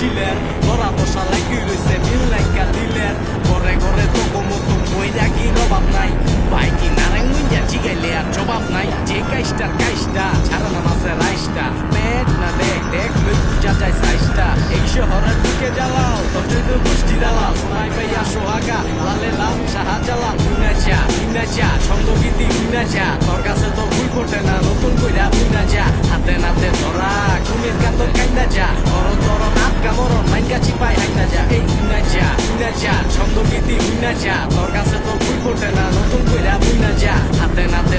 শিলের ধরা বসা লাগি রয়েছে নীল লাইকা দিলের ঘরে ঘরে তো মতো মইরা কি রবাব নাই বাইকি নারায়ণ মুঞ্জা জিগাইলে আর জবাব নাই যে কাইস্টার কাইস্টা ছাড়া না মাসের রাইস্টা পেট না দেখ দেখ লই পূজা যায় সাইস্টা এই শহরের দিকে জ্বালাও ততই তো গোষ্ঠী দালাল সোনাই পাইয়া সোহাগা লালে লাল শাহজালাল উইনা যা ছন্দগীতি উইনা যা তোর কাছে তো ভুল করতে না নতুন কইরা উইনা যা হাতে নাতে ধরা কুমির কান্দর কাইন্দা যা তর নাত কামরন মাইন কাছি পাই হাইনা যা এই উইনা যা ছন্দগীতি উইনা যা তোর কাছে তো ভুল করতে না নতুন কইরা উইনা যা হাতে নাতে